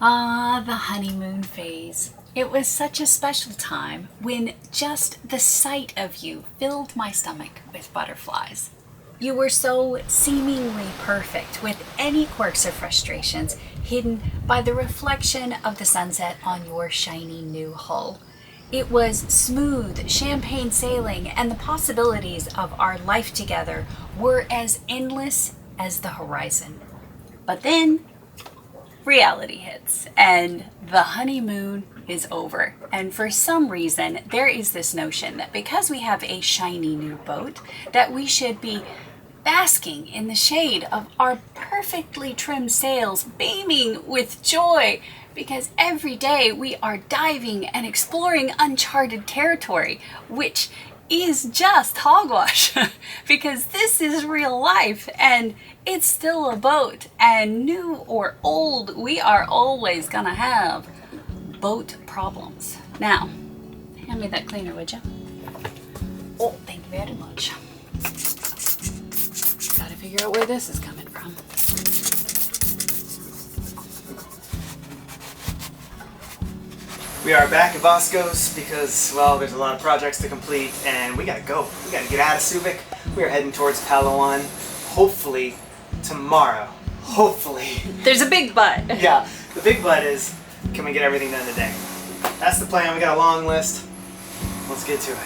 Ah, the honeymoon phase. It was such a special time when just the sight of you filled my stomach with butterflies. You were so seemingly perfect, with any quirks or frustrations hidden by the reflection of the sunset on your shiny new hull. It was smooth champagne sailing, and the possibilities of our life together were as endless as the horizon. But then reality hits and the honeymoon is over. And for some reason, there is this notion that because we have a shiny new boat, that we should be basking in the shade of our perfectly trimmed sails, beaming with joy, because every day we are diving and exploring uncharted territory, which is just hogwash because this is real life and it's still a boat, and new or old, we are always gonna have boat problems. Now, hand me that cleaner, would you? Oh, thank you very much. Gotta figure out where this is coming from. We are back at Bosco's because, well, there's a lot of projects to complete and we gotta go. We gotta get out of Subic. We are heading towards Palawan, hopefully tomorrow. Hopefully. There's a big but. Yeah, the big but is, can we get everything done today? That's the plan. We got a long list. Let's get to it.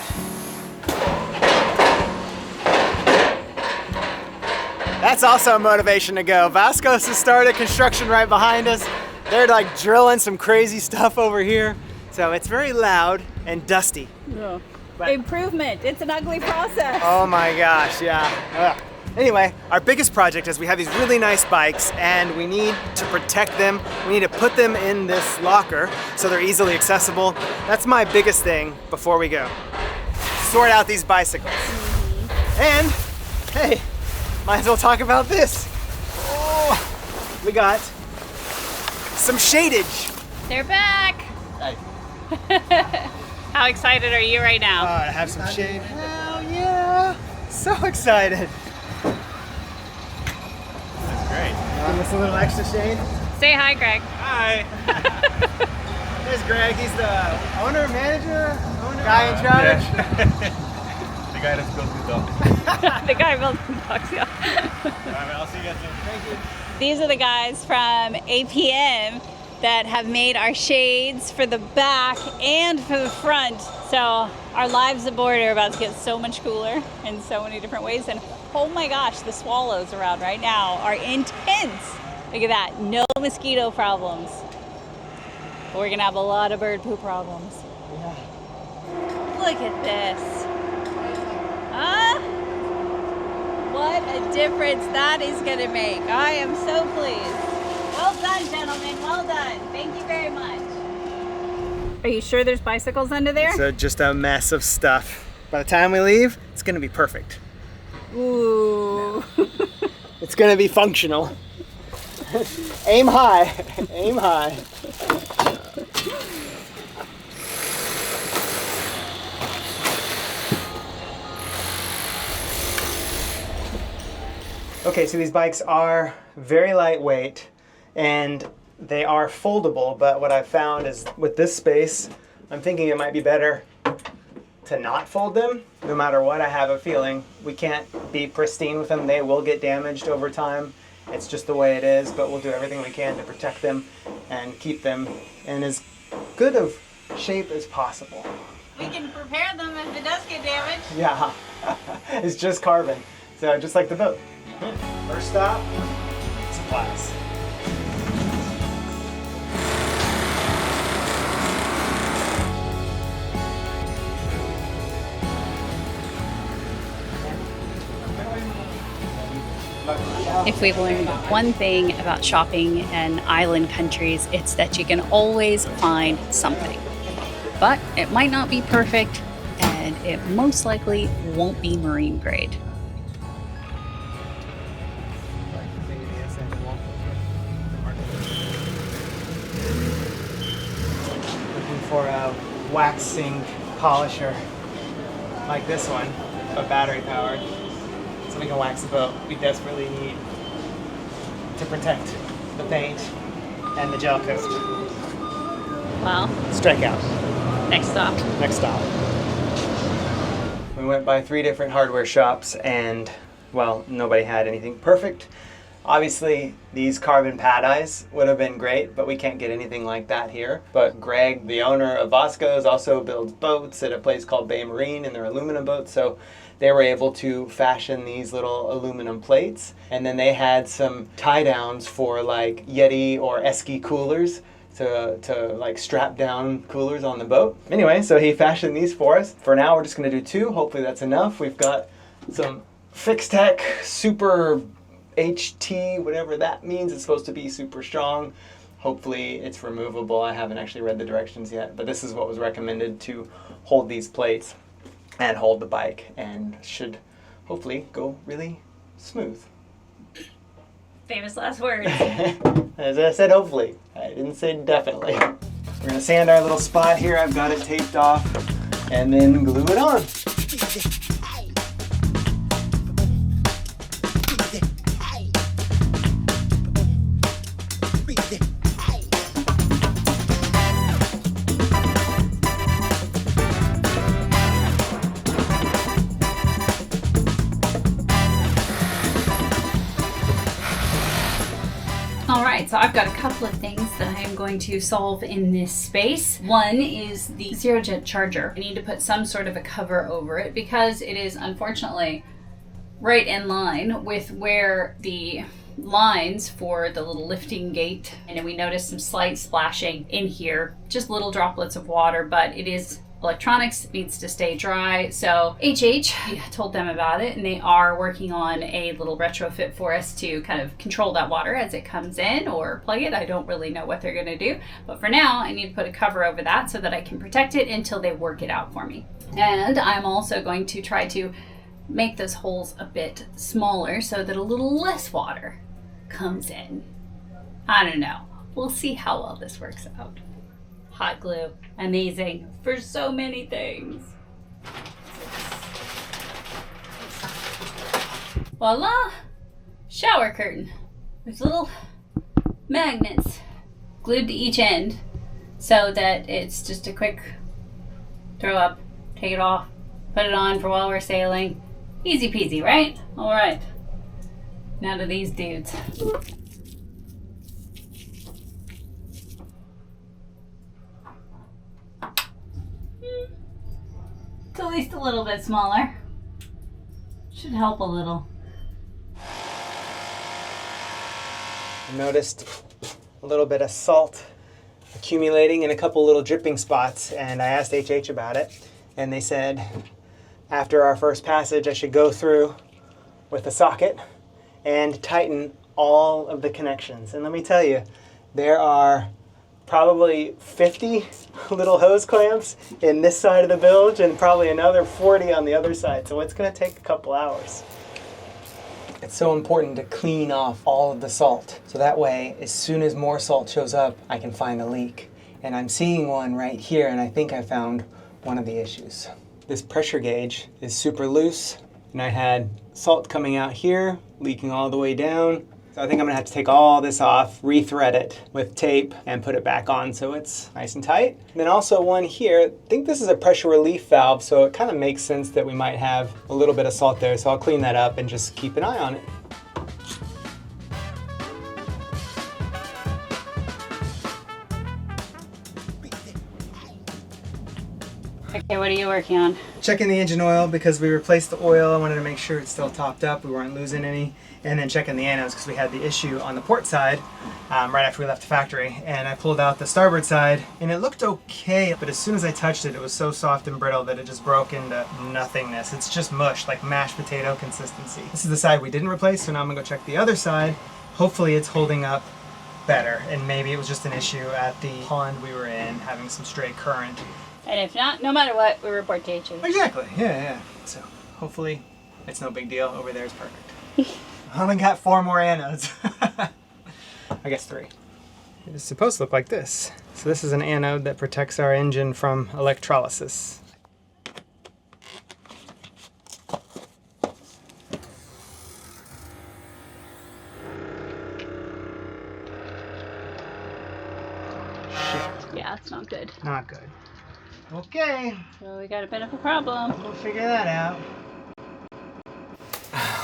That's also a motivation to go. Vasco's has started construction right behind us. They're like drilling some crazy stuff over here. So it's very loud and dusty. Yeah. But improvement. It's an ugly process. oh my gosh, yeah. Ugh. Anyway, our biggest project is we have these really nice bikes and we need to protect them. We need to put them in this locker so they're easily accessible. That's my biggest thing before we go. Sort out these bicycles. And, hey, might as well talk about this. Oh, we got some shadage. They're back. Hey. How excited are you right now? To have some shade. Hell yeah! So excited. That's great. Give us a little extra shade. Say hi, Greg. Hi. There's Greg. He's the owner, manager, guy in charge. The guy that built the dogs. The guy built the box, yeah. Alright, I'll see you guys soon. Thank you. These are the guys from APM that have made our shades for the back and for the front. So our lives aboard are about to get so much cooler in so many different ways. And oh my gosh, the swallows around right now are intense. Look at that, no mosquito problems. But we're gonna have a lot of bird poop problems. Yeah. Look at this. Huh? What a difference that is gonna make. I am so pleased. Well done, gentlemen, well done. Thank you very much. Are you sure there's bicycles under there? So just a mess of stuff. By the time we leave, it's gonna be perfect. Ooh. It's gonna be functional. Aim high, aim high. Okay, so these bikes are very lightweight and they are foldable, but what I've found is with this space, I'm thinking it might be better to not fold them. No matter what, I have a feeling we can't be pristine with them. They will get damaged over time. It's just the way it is, but we'll do everything we can to protect them and keep them in as good of shape as possible. We can prepare them if it does get damaged. Yeah, it's just carbon. So just like the boat. First stop, supplies. If we've learned one thing about shopping in island countries, it's that you can always find something. But it might not be perfect, and it most likely won't be marine grade. Looking for a waxing polisher like this one, but battery powered. So we can wax the boat. We desperately need to protect the paint and the gel coat. Well, Strikeout. next stop. Next stop. We went by 3 different hardware shops and, well, nobody had anything perfect. Obviously, these carbon pad eyes would have been great, but we can't get anything like that here. But Greg, the owner of Bosco's, also builds boats at a place called Bay Marine, and they're aluminum boats, so they were able to fashion these little aluminum plates. And then they had some tie downs for like Yeti or Esky coolers to like strap down coolers on the boat. Anyway, so he fashioned these for us. For now, we're just gonna do 2. Hopefully that's enough. We've got some Fixtech Super HT, whatever that means. It's supposed to be super strong. Hopefully it's removable. I haven't actually read the directions yet, but this is what was recommended to hold these plates and hold the bike, and should hopefully go really smooth. Famous last words. As I said, hopefully. I didn't say definitely. We're gonna sand our little spot here. I've got it taped off, and then glue it on. So I've got a couple of things that I am going to solve in this space. One is the zero jet charger. I need to put some sort of a cover over it because it is unfortunately right in line with where the lines for the little lifting gate, and then we noticed some slight splashing in here, just little droplets of water, but it is electronics, needs to stay dry. So HH, I told them about it, and they are working on a little retrofit for us to kind of control that water as it comes in or plug it. I don't really know what they're going to do, but for now I need to put a cover over that so that I can protect it until they work it out for me. And I'm also going to try to make those holes a bit smaller so that a little less water comes in. I don't know. We'll see how well this works out. Hot glue, amazing for so many things. Voila! Shower curtain with little magnets glued to each end so that it's just a quick throw up, take it off, put it on for while we're sailing. Easy peasy, right? All right. Now to these dudes. It's at least a little bit smaller. Should help a little. I noticed a little bit of salt accumulating in a couple little dripping spots, and I asked HH about it, and they said after our first passage I should go through with a socket and tighten all of the connections. And let me tell you, there are probably 50 little hose clamps in this side of the bilge and probably another 40 on the other side. So it's going to take a couple hours. It's so important to clean off all of the salt. So that way, as soon as more salt shows up, I can find a leak. And I'm seeing one right here, and I think I found one of the issues. This pressure gauge is super loose, and I had salt coming out here, leaking all the way down. So I think I'm gonna have to take all this off, re-thread it with tape, and put it back on so it's nice and tight. And then also one here, I think this is a pressure relief valve, so it kind of makes sense that we might have a little bit of salt there. So I'll clean that up and just keep an eye on it. Okay, what are you working on? Checking the engine oil because we replaced the oil. I wanted to make sure it's still topped up, we weren't losing any. And then checking the anodes because we had the issue on the port side right after we left the factory. And I pulled out the starboard side and it looked okay, but as soon as I touched it, it was so soft and brittle that it just broke into nothingness. It's just mush, like mashed potato consistency. This is the side we didn't replace, so now I'm gonna go check the other side. Hopefully it's holding up better, and maybe it was just an issue at the pond we were in, having some stray current. And if not, no matter what, we report to HH. Exactly, yeah. So hopefully it's no big deal. Over there is perfect. I only got 4 more anodes. I guess 3. It's supposed to look like this. So this is an anode that protects our engine from electrolysis. Shit. Yeah, it's not good. Not good. Okay. So we got a bit of a problem. We'll figure that out.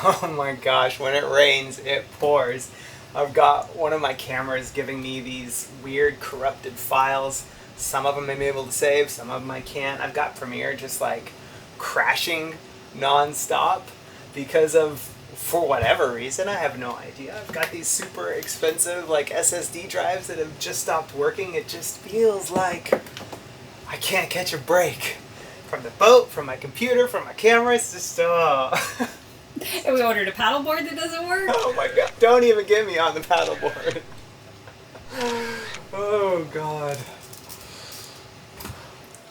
Oh my gosh, when it rains, it pours. I've got one of my cameras giving me these weird corrupted files. Some of them I'm able to save, some of them I can't. I've got Premiere just like crashing non-stop because of, for whatever reason, I have no idea. I've got these super expensive like SSD drives that have just stopped working. It just feels like I can't catch a break. From the boat, from my computer, from my camera, it's just, And we ordered a paddleboard that doesn't work? Oh my god, don't even get me on the paddleboard. Oh god.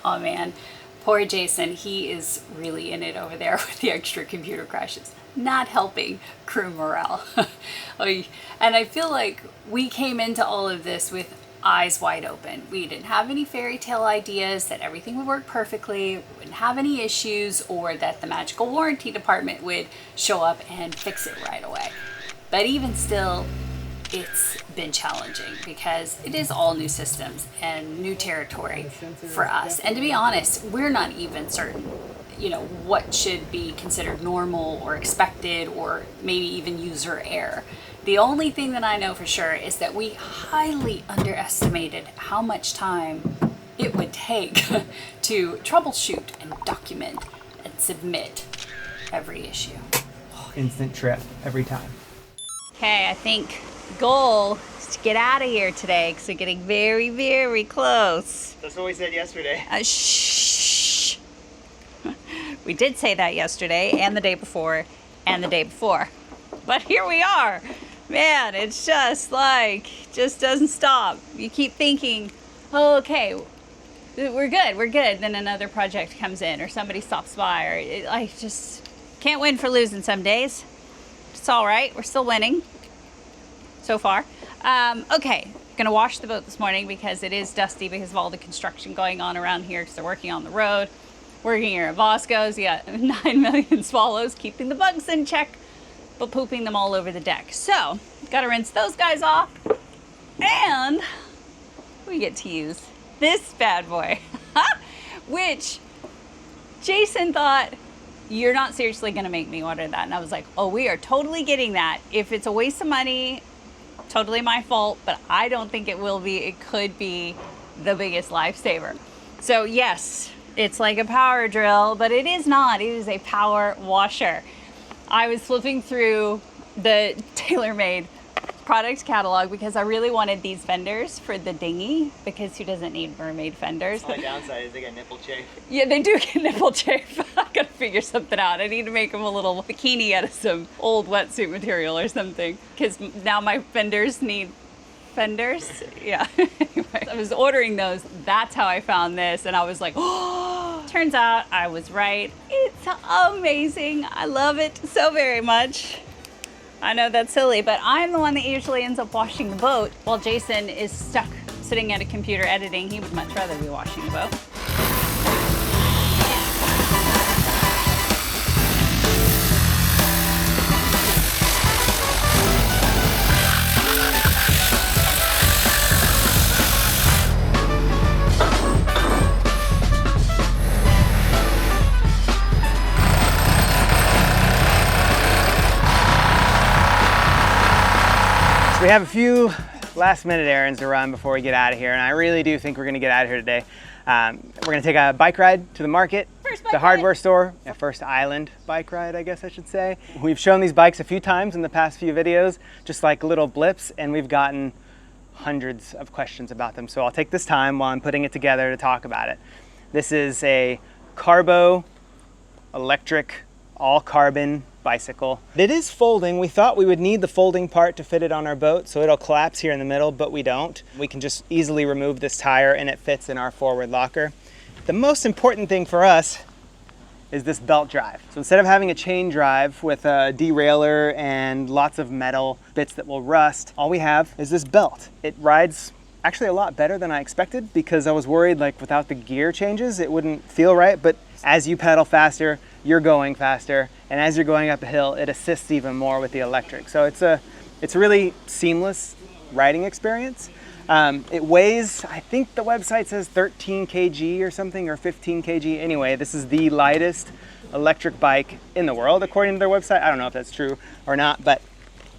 Oh man, poor Jason, he is really in it over there with the extra computer crashes. Not helping crew morale. And I feel like we came into all of this with eyes wide open. We didn't have any fairy tale ideas that everything would work perfectly, we wouldn't have any issues, or that the magical warranty department would show up and fix it right away. But even still, it's been challenging because it is all new systems and new territory for us. And to be honest, we're not even certain, you know, what should be considered normal or expected or maybe even user error. The only thing that I know for sure is that we highly underestimated how much time it would take to troubleshoot and document and submit every issue. Instant trip every time. Okay, I think the goal is to get out of here today because we're getting very, very close. That's what we said yesterday. Shh. We did say that yesterday and the day before and the day before. But here we are. Man, it's just like, just doesn't stop. You keep thinking, oh, okay, we're good. Then another project comes in or somebody stops by, or I just can't win for losing some days. It's all right. We're still winning so far. Okay, gonna wash the boat this morning because it is dusty because of all the construction going on around here because they're working on the road. Working here at Bosco's, you got 9 million swallows keeping the bugs in check, but pooping them all over the deck. So, gotta rinse those guys off, and we get to use this bad boy, which Jason thought, you're not seriously gonna make me order that. And I was like, oh, we are totally getting that. If it's a waste of money, totally my fault, but I don't think it will be. It could be the biggest lifesaver. So yes, it's like a power drill, but it is not. It is a power washer. I was flipping through the TaylorMade product catalog because I really wanted these fenders for the dinghy because who doesn't need mermaid fenders? The only downside is they get nipple chafe. Yeah, they do get nipple chafe. I gotta figure something out. I need to make them a little bikini out of some old wetsuit material or something because now my fenders need fenders. Yeah. Anyway, I was ordering those. That's how I found this, and I was like, oh, turns out I was right. It's amazing. I love it so very much. I know that's silly, but I'm the one that usually ends up washing the boat while Jason is stuck sitting at a computer editing. He would much rather be washing the boat. We have a few last minute errands to run before we get out of here, and I really do think we're gonna get out of here today. We're gonna take a bike ride to the market, the hardware store, a first island bike ride, I guess I should say. We've shown these bikes a few times in the past few videos, just like little blips, and we've gotten hundreds of questions about them. So I'll take this time while I'm putting it together to talk about it. This is a Carbo electric, all carbon bicycle. It is folding. We thought we would need the folding part to fit it on our boat, so it'll collapse here in the middle, but we don't. We can just easily remove this tire and it fits in our forward locker. The most important thing for us is this belt drive. So instead of having a chain drive with a derailleur and lots of metal bits that will rust, all we have is this belt. It rides actually a lot better than I expected because I was worried like without the gear changes it wouldn't feel right, but as you pedal faster, you're going faster, and as you're going up a hill, it assists even more with the electric. So it's a really seamless riding experience. It weighs, I think the website says 13 kg or something, or 15 kg. Anyway, this is the lightest electric bike in the world, according to their website. I don't know if that's true or not, but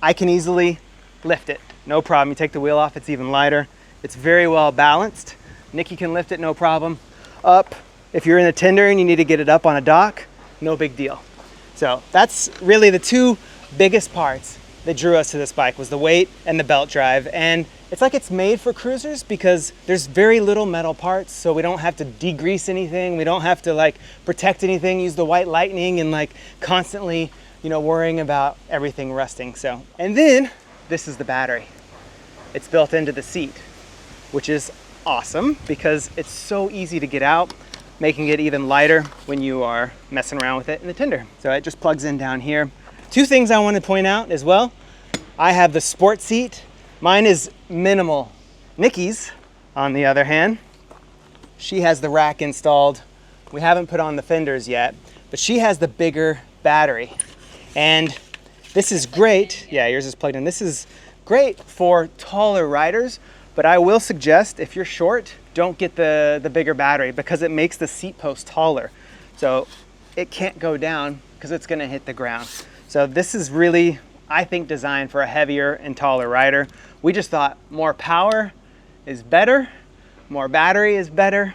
I can easily lift it. No problem. You take the wheel off, it's even lighter. It's very well balanced. Nikki can lift it, no problem. Up, if you're in a tender and you need to get it up on a dock, no big deal. So that's really the two biggest parts that drew us to this bike, was the weight and the belt drive. And it's like it's made for cruisers because there's very little metal parts, so we don't have to degrease anything. We don't have to like protect anything, use the white lightning and like constantly, you know, worrying about everything rusting. So, and then this is the battery. It's built into the seat, which is awesome because it's so easy to get out, making it even lighter when you are messing around with it in the tender. So it just plugs in down here. Two things I want to point out as well. I have the sport seat. Mine is minimal. Nikki's, on the other hand, she has the rack installed. We haven't put on the fenders yet, but she has the bigger battery. And this is great. Yeah, yours is plugged in. This is great for taller riders, but I will suggest if you're short, don't get the bigger battery because it makes the seat post taller. So it can't go down because it's gonna hit the ground. So this is really, I think, designed for a heavier and taller rider. We just thought more power is better, more battery is better,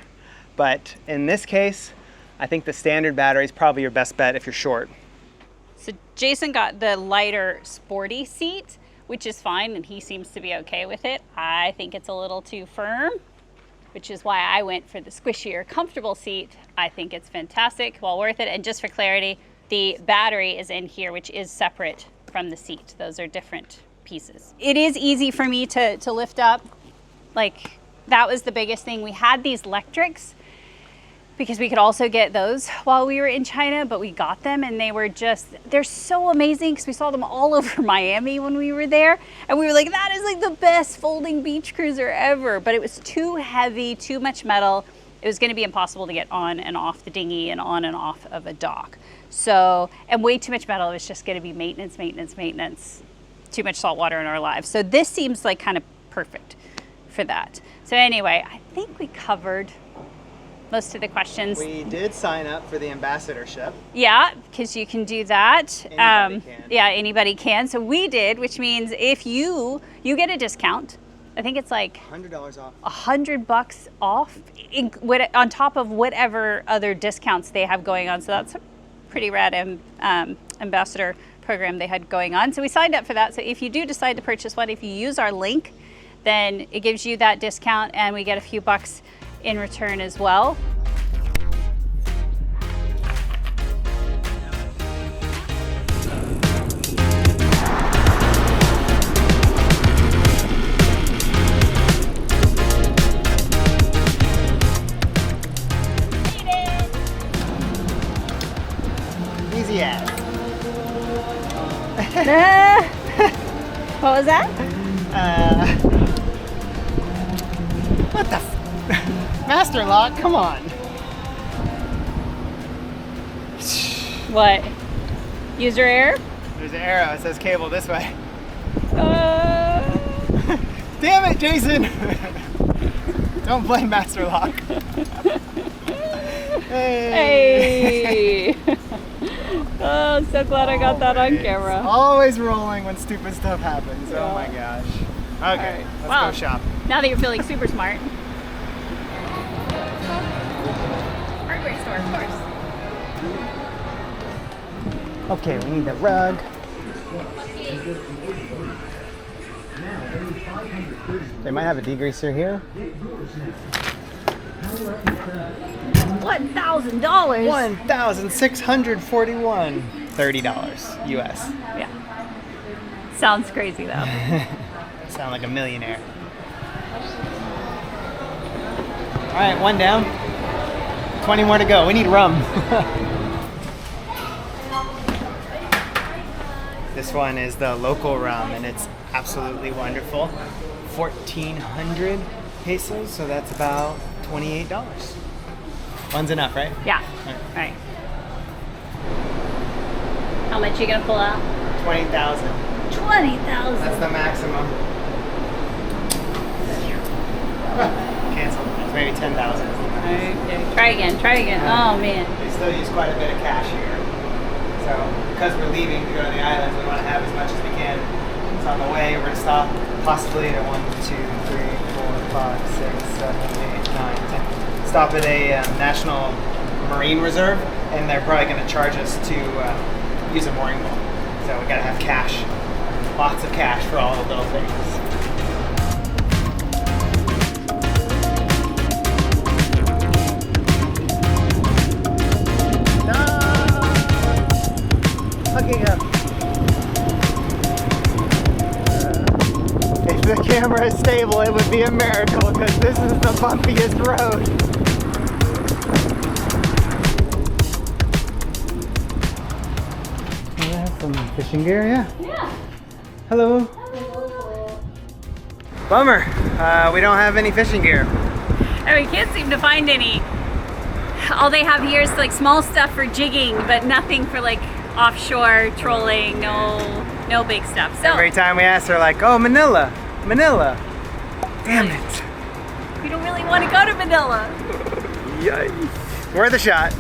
but in this case, I think the standard battery is probably your best bet if you're short. So Jason got the lighter sporty seat, which is fine, and he seems to be okay with it. I think it's a little too firm, which is why I went for the squishier, comfortable seat. I think it's fantastic, well worth it. And just for clarity, the battery is in here, which is separate from the seat. Those are different pieces. It is easy for me to lift up. Like, that was the biggest thing. We had these electrics because we could also get those while we were in China, but we got them and they were just, they're so amazing because we saw them all over Miami when we were there. And we were like, that is like the best folding beach cruiser ever. But it was too heavy, too much metal. It was gonna be impossible to get on and off the dinghy and on and off of a dock. So, and way too much metal. It was just gonna be maintenance, maintenance, maintenance. Too much salt water in our lives. So this seems like kind of perfect for that. So anyway, I think we covered most of the questions. We did sign up for the ambassadorship. Yeah, because you can do that. Anybody can. Yeah, anybody can. So we did, which means if you get a discount. I think it's like $100 off. $100 off on top of whatever other discounts they have going on. So that's a pretty rad ambassador program they had going on. So we signed up for that. So if you do decide to purchase one, if you use our link, then it gives you that discount and we get a few bucks in return as well. Easy as. What was that? What the Master lock, come on. What? User error? There's an arrow, it says cable this way. Damn it, Jason! Don't blame Master Lock. Hey! Oh, I'm so glad I got that on camera. Always rolling when stupid stuff happens. Yeah. Oh my gosh. Okay, Right. let's Well, go shop. Now that you're feeling super smart. Hardware store, of course. Okay, we need the rug. They might have a degreaser here. $1,000. $1,641. $30 US. Yeah. Sounds crazy though. Sound like a millionaire. All right, one down. 20 more to go. We need rum. This one is the local rum and it's absolutely wonderful. 1,400 pesos, so that's about $28. One's enough, right? Yeah. All right. How much are you gonna pull out? 20,000. 20,000. That's the maximum. Cancel. It's maybe 10,000. Okay, try again, oh man. They still use quite a bit of cash here. So, because we're leaving to go to the islands, we want to have as much as we can. So on the way, we're going to stop possibly at 1, 2, 3, 4, 5, 6, 7, 8, 9, 10. Stop at a national marine reserve, and they're probably going to charge us to use a mooring boat. So we got to have cash. Lots of cash for all the little things. Hooking up. If the camera is stable, it would be a miracle because this is the bumpiest road. We have some fishing gear, yeah? Yeah. Hello. Bummer. We don't have any fishing gear. And we can't seem to find any. All they have here is like small stuff for jigging, but nothing for like offshore trolling, no big stuff. So Every time we ask, they're like, oh, Manila. Damn it. we don't really want to go to Manila. Yikes. Worth a shot.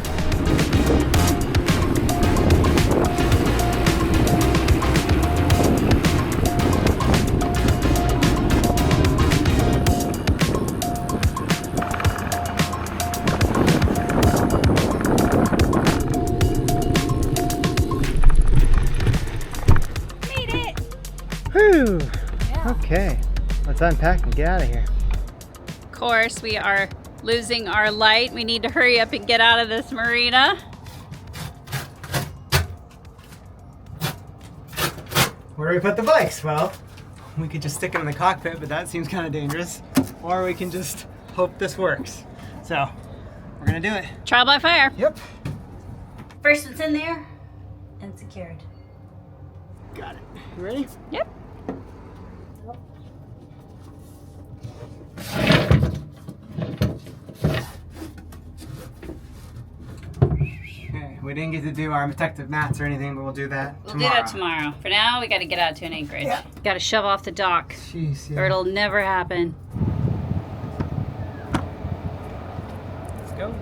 Whew. Yeah. Okay, let's unpack and get out of here. Of course, we are losing our light. We need to hurry up and get out of this marina. Where do we put the bikes? Well, we could just stick them in the cockpit, but that seems kind of dangerous. Or we can just hope this works. So, we're gonna do it. Trial by fire. Yep. First it's in there and secured. Got it. You ready? Yep. Okay, we didn't get to do our protective mats or anything, but we'll do that We'll tomorrow. do that tomorrow. For now, we got to get out to an anchorage. Yeah. Got to shove off the dock, Jeez, or it'll never happen. Let's go.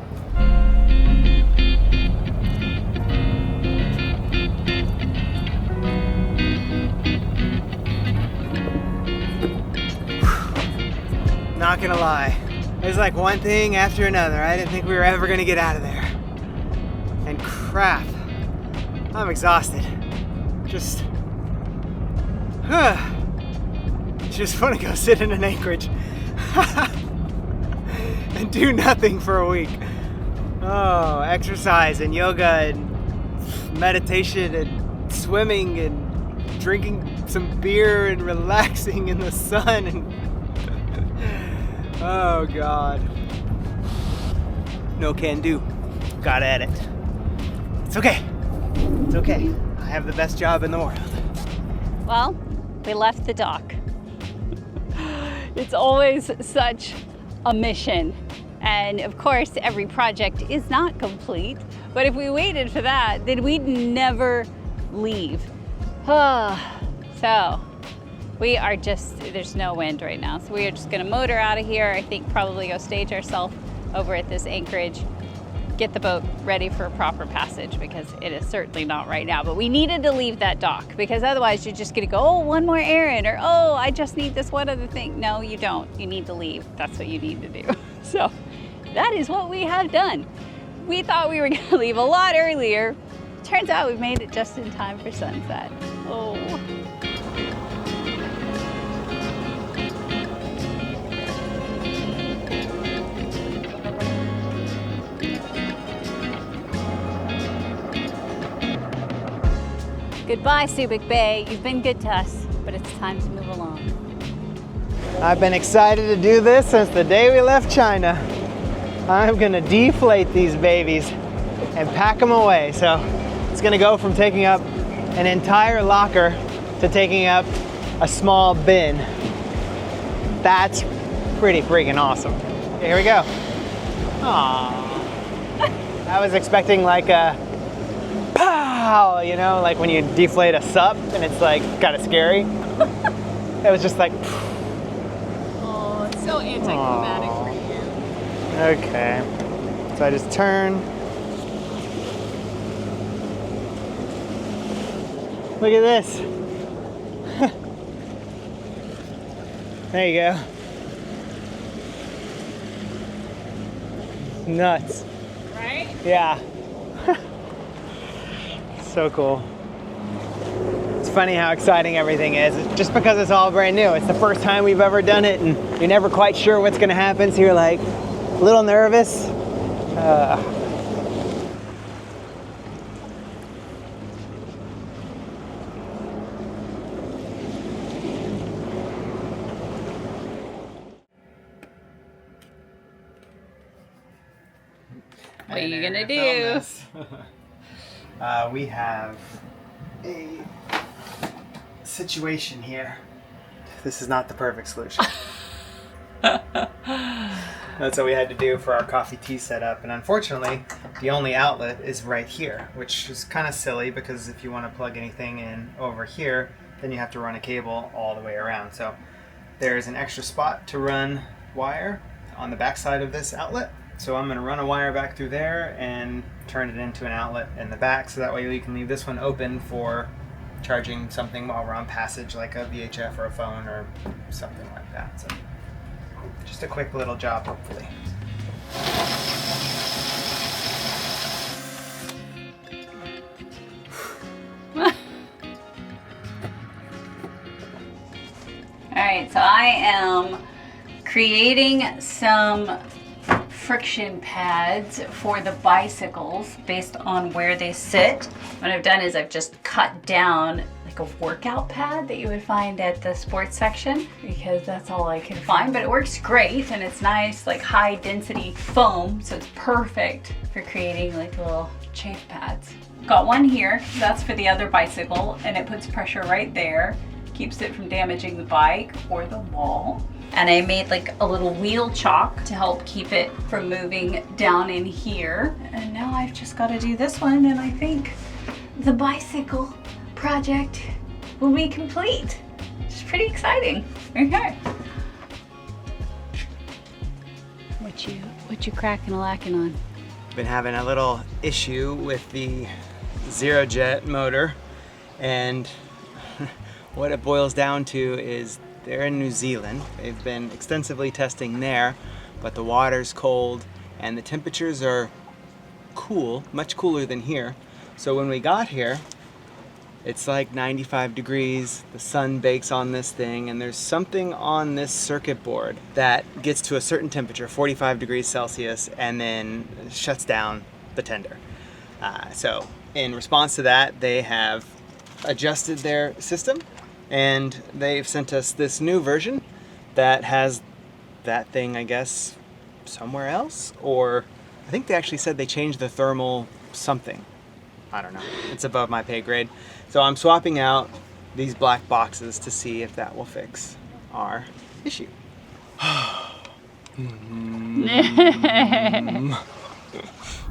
Not gonna lie, there's like one thing after another. I didn't think we were ever gonna get out of there. And crap, I'm exhausted. Just want to go sit in an anchorage and do nothing for a week. Oh, exercise and yoga and meditation and swimming and drinking some beer and relaxing in the sun and oh God. No can do. Gotta edit. It's okay. It's okay. I have the best job in the world. Well, we left the dock. It's always such a mission. And of course, every project is not complete. But if we waited for that, then we'd never leave. So we are just, there's no wind right now. So we are just gonna motor out of here. I think probably go stage ourselves over at this anchorage, get the boat ready for a proper passage because it is certainly not right now. But we needed to leave that dock because otherwise you're just gonna go, oh, one more errand, or oh, I just need this one other thing. No, you don't. You need to leave. That's what you need to do. So that is what we have done. We thought we were gonna leave a lot earlier. Turns out we've made it just in time for sunset. Oh. Goodbye, Subic Bay. You've been good to us, but it's time to move along. I've been excited to do this since the day we left China. I'm gonna deflate these babies and pack them away. So it's gonna go from taking up an entire locker to taking up a small bin. That's pretty freaking awesome. Okay, here we go. Aww. I was expecting like a pow, you know, like when you deflate a sup and it's like kind of scary. It was just like, Oh, it's So anticlimactic for you. Okay. So I just turn. Look at this. There you go. Nuts. Right? Yeah. So cool. It's funny how exciting everything is. It's just because it's all brand new. It's the first time we've ever done it, and you're never quite sure what's going to happen, so you're like a little nervous. What are you gonna do? We have a situation here. This is not the perfect solution. That's what we had to do for our coffee tea setup, and unfortunately the only outlet is right here, which is kind of silly because if you want to plug anything in over here, then you have to run a cable all the way around. So there's an extra spot to run wire on the back side of this outlet. So I'm going to run a wire back through there and turn it into an outlet in the back, so that way we can leave this one open for charging something while we're on passage, like a VHF or a phone or something like that. So just a quick little job, hopefully. All right, so I am creating some friction pads for the bicycles based on where they sit. What I've done is I've just cut down like a workout pad that you would find at the sports section, because that's all I can find, but it works great and it's nice, like high density foam, so it's perfect for creating like little chafe pads. Got one here, that's for the other bicycle, and it puts pressure right there, keeps it from damaging the bike or the wall. And I made like a little wheel chock to help keep it from moving down in here. And now I've just got to do this one, and I think the bicycle project will be complete. It's pretty exciting. Okay. What you cracking a lacking on? Been having a little issue with the Zero Jet motor, and what it boils down to is they're in New Zealand. They've been extensively testing there, but the water's cold and the temperatures are cool, much cooler than here. So when we got here, it's like 95 degrees, the sun bakes on this thing, and there's something on this circuit board that gets to a certain temperature, 45 degrees Celsius, and then shuts down the tender. So in response to that, they have adjusted their system, and they've sent us this new version that has that thing, I guess, somewhere else. Or I think they actually said they changed the thermal something. I don't know. It's above my pay grade. So I'm swapping out these black boxes to see if that will fix our issue.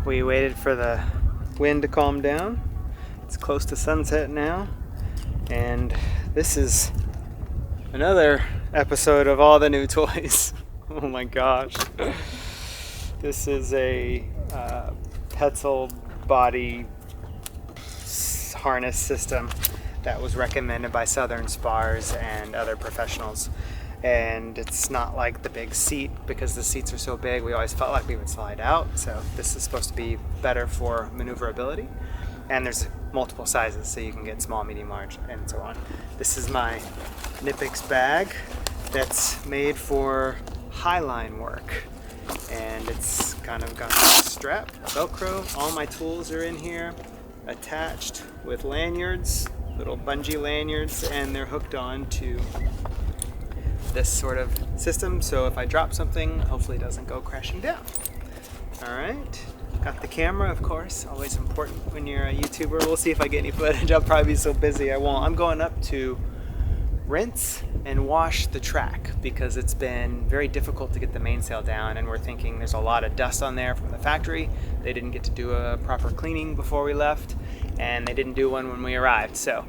We waited for the wind to calm down. It's close to sunset now, and this is another episode of all the new toys. Oh my gosh. This is a Petzl body harness system that was recommended by Southern Spars and other professionals. And it's not like the big seat, because the seats are so big, we always felt like we would slide out. So this is supposed to be better for maneuverability. And there's multiple sizes, so you can get small, medium, large, and so on. This is my Nipix bag that's made for highline work. And it's kind of got a strap, Velcro. All my tools are in here, attached with lanyards, little bungee lanyards, and they're hooked on to this sort of system. So if I drop something, hopefully it doesn't go crashing down. All right. Got the camera, of course, always important when you're a YouTuber. We'll see if I get any footage. I'll probably be so busy I won't. I'm going up to rinse and wash the track because it's been very difficult to get the mainsail down, and we're thinking there's a lot of dust on there from the factory. They didn't get to do a proper cleaning before we left, and they didn't do one when we arrived. So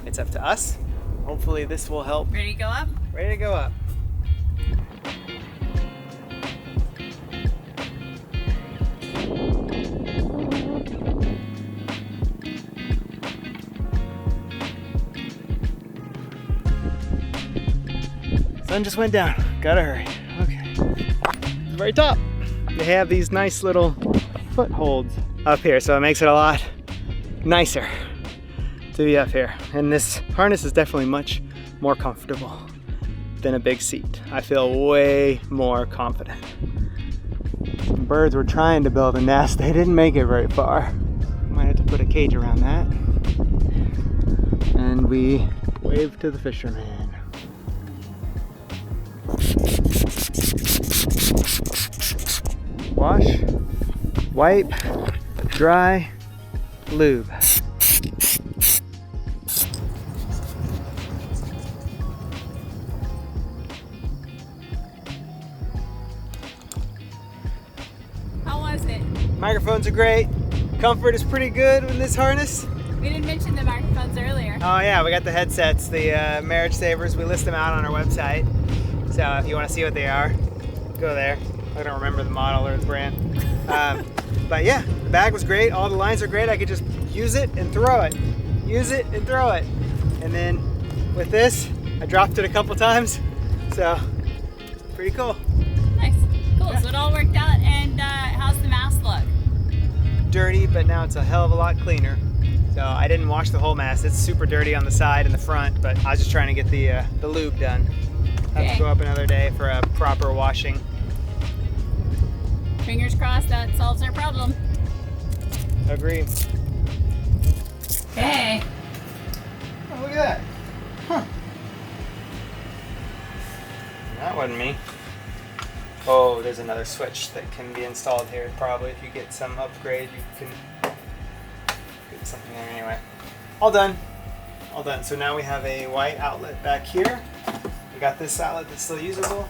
it's up to us. Hopefully this will help. Ready to go up? Ready to go up. sun just went down. Gotta hurry. Okay. The very top. They have these nice little footholds up here, so it makes it a lot nicer to be up here. And this harness is definitely much more comfortable than a big seat. I feel way more confident. Some birds were trying to build a nest. They didn't make it very far. Might have to put a cage around that. And we wave to the fisherman. Wash, wipe, dry, lube. How was it? Microphones are great. Comfort is pretty good in this harness. We didn't mention the microphones earlier. Oh yeah, we got the headsets, the Marriage Savers. We list them out on our website. So if you want to see what they are, go there. I don't remember the model or the brand. But yeah, the bag was great. All the lines are great. I could just use it and throw it. Use it and throw it. And then with this, I dropped it a couple times. So pretty cool. Nice. Cool. Yeah. So it all worked out. And how's the mast look? Dirty, but now it's a hell of a lot cleaner. So I didn't wash the whole mast. It's super dirty on the side and the front, but I was just trying to get the lube done. I have to go up another day for a proper washing. Fingers crossed that solves our problem. Agree. Okay. Oh, look at that. Huh. That wasn't me. Oh, there's another switch that can be installed here. Probably if you get some upgrade, you can get something there anyway. All done. All done. So now we have a white outlet back here. We got this outlet that's still usable,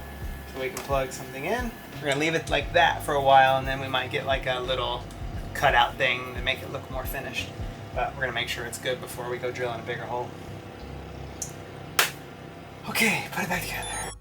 so we can plug something in. We're gonna leave it like that for a while, and then we might get like a little cutout thing to make it look more finished. But we're gonna make sure it's good before we go drilling a bigger hole. Okay, put it back together.